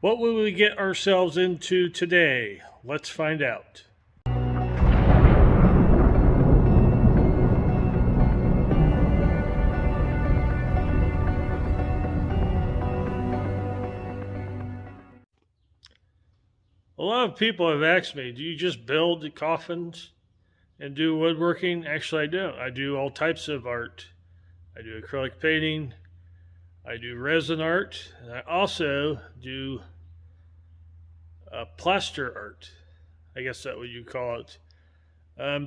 What will we get ourselves into today? Let's find out. A lot of people have asked me, do you just build the coffins and do woodworking? Actually, I don't. I do all types of art. I do acrylic painting, I do resin art, and I also do plaster art. I guess that's what you call it.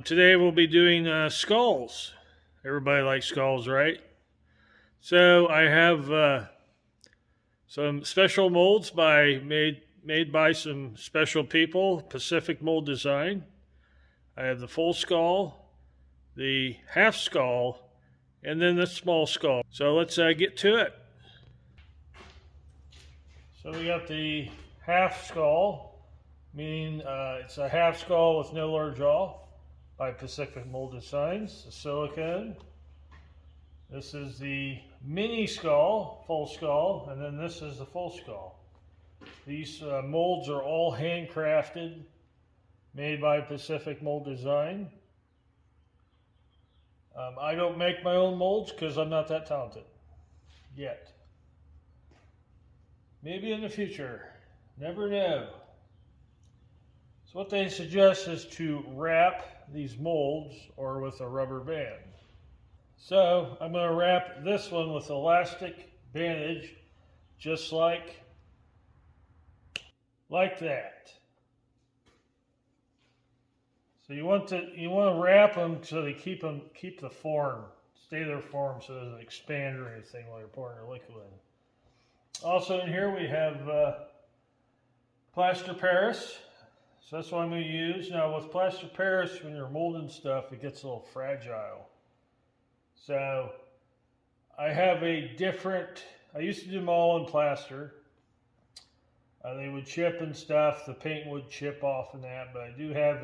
Today we'll be doing skulls. Everybody likes skulls, right? So I have some special molds made by some special people, Pacific Mold Design. I have the full skull, the half skull, and then the small skull. So let's get to it. So we got the half skull, meaning it's a half skull with no lower jaw by Pacific Mold Designs, the silicone. This is the mini skull, full skull, and then this is the full skull. These molds are all handcrafted, made by Pacific Mold Design. I don't make my own molds because I'm not that talented yet. Maybe in the future, never know. So what they suggest is to wrap these molds or with a rubber band. So I'm going to wrap this one with elastic bandage, just like that. So you want to wrap them so they keep the form, stay their form, so it doesn't expand or anything while you're pouring the liquid in. Also in here we have plaster Paris. So that's what I'm going to use. Now with plaster Paris, when you're molding stuff, it gets a little fragile. So I have I used to do them all in plaster. They would chip and stuff, the paint would chip off and that, but I do have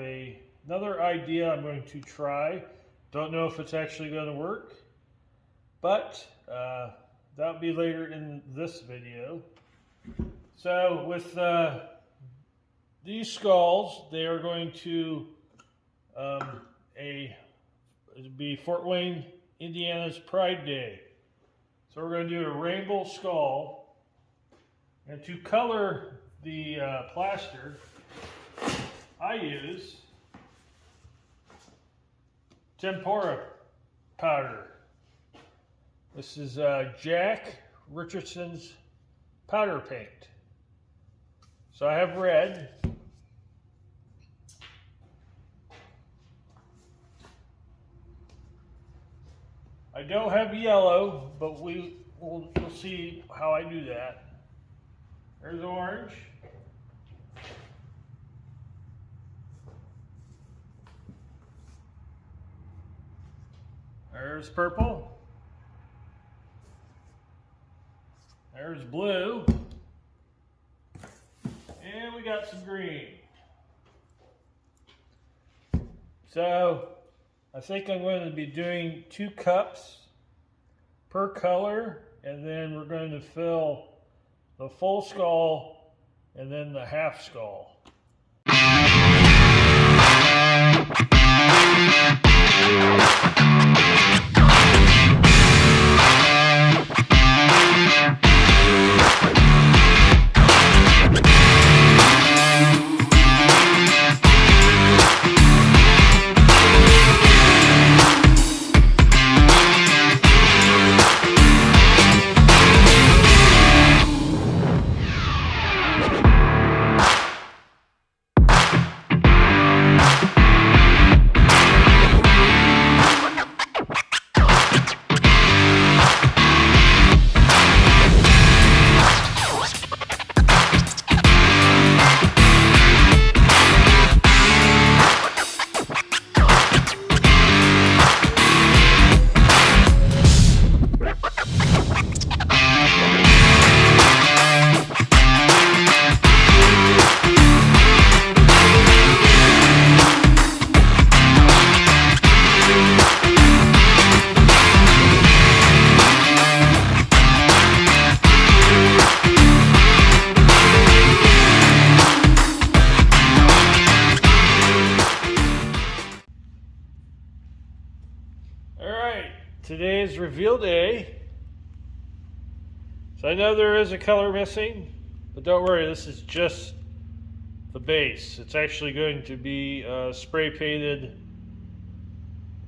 another idea I'm going to try. Don't know if it's actually going to work, but that'll be later in this video. So with these skulls, they are going to be Fort Wayne, Indiana's Pride Day. So we're going to do a rainbow skull. And to color the plaster, I use tempera powder. This is Jack Richardson's powder paint. So I have red. I don't have yellow, but we'll see how I do that. There's orange. There's purple. There's blue. And we got some green. So I think I'm going to be doing 2 cups per color, and then we're going to fill the full skull and then the half skull. today is reveal day. So I know there is a color missing, but don't worry, this is just the base. It's actually going to be spray painted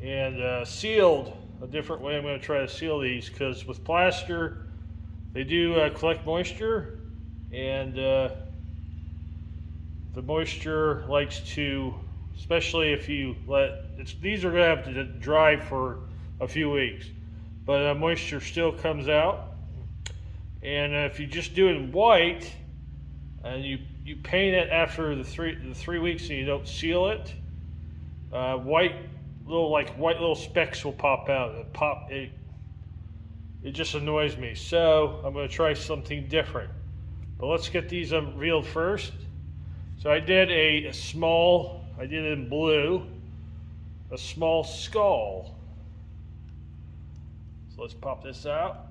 and sealed a different way. I'm going to try to seal these because with plaster, they do collect moisture, and the moisture likes to, especially if you these are going to have to dry for a few weeks, but moisture still comes out. And if you just do it in white and you paint it after the three weeks and you don't seal it, white little specks will pop out. It just annoys me. So I'm going to try something different. But let's get these unveiled first. So I did I did it in blue, a small skull. So let's pop this out.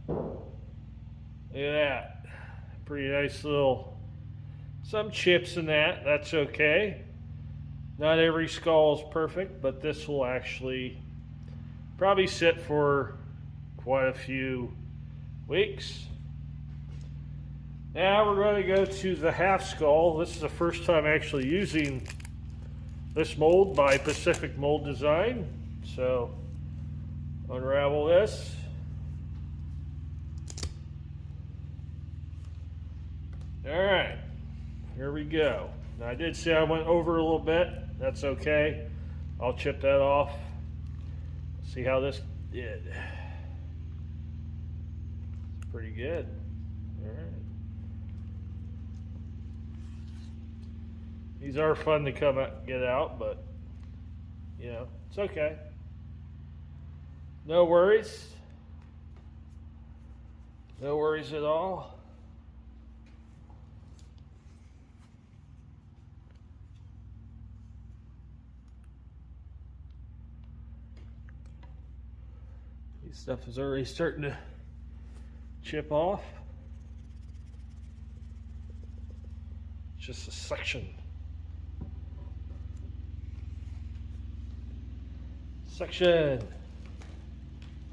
Look at that. Pretty nice little, some chips in that. That's okay. Not every skull is perfect, but this will actually probably sit for quite a few weeks. Now we're going to go to the half skull. This is the first time actually using this mold by Pacific Mold Design. So unravel this. All right, here we go. Now I did say I went over a little bit. That's okay. I'll chip that off. See how this did. It's pretty good. All right. These are fun to get out, but you know, it's okay. No worries. No worries at all. This stuff is already starting to chip off. Just a section.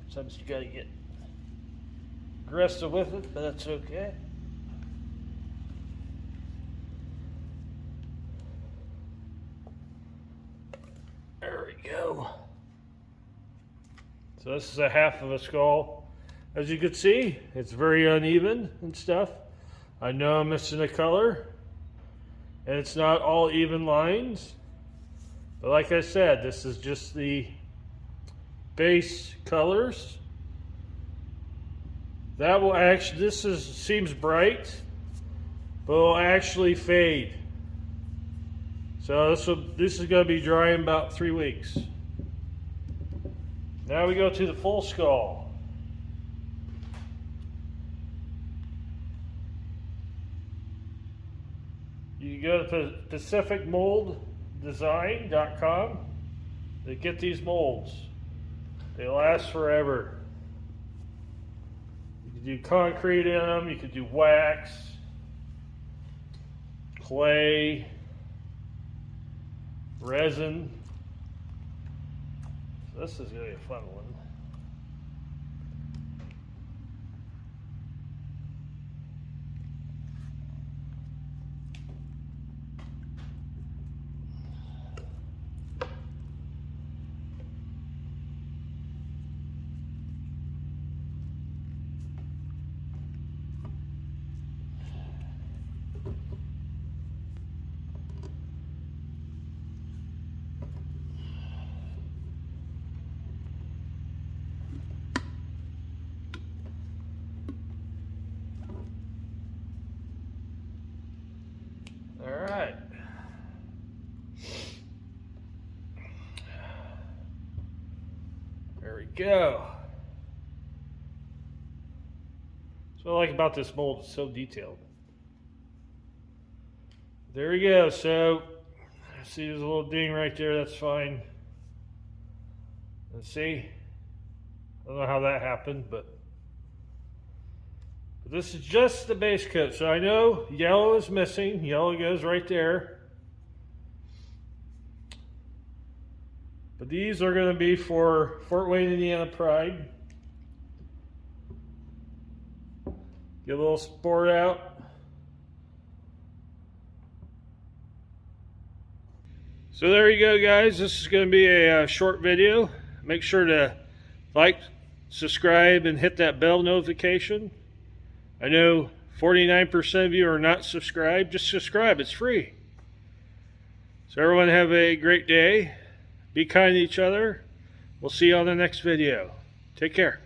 Sometimes you gotta get aggressive with it, but that's okay. There we go. So this is a half of a skull. As you can see, it's very uneven and stuff. I know I'm missing a color, and it's not all even lines. But like I said, this is just the base colors. That will actually, seems bright, but will actually fade. So this is going to be dry in about 3 weeks. Now we go to the full skull. You go to pacificmolddesign.com to get these molds. They last forever. You can do concrete in them, you can do wax, clay, resin. So this is going to be a fun one. Alright. There we go. That's what I like about this mold, it's so detailed. There we go. So, see there's a little ding right there, that's fine. Let's see. I don't know how that happened, but this is just the base coat. So I know yellow is missing. Yellow goes right there. But these are going to be for Fort Wayne, Indiana Pride. Get a little sport out. So there you go, guys. This is going to be a short video. Make sure to like, subscribe, and hit that bell notification. I know 49% of you are not subscribed. Just subscribe. It's free. So everyone have a great day. Be kind to each other. We'll see you on the next video. Take care.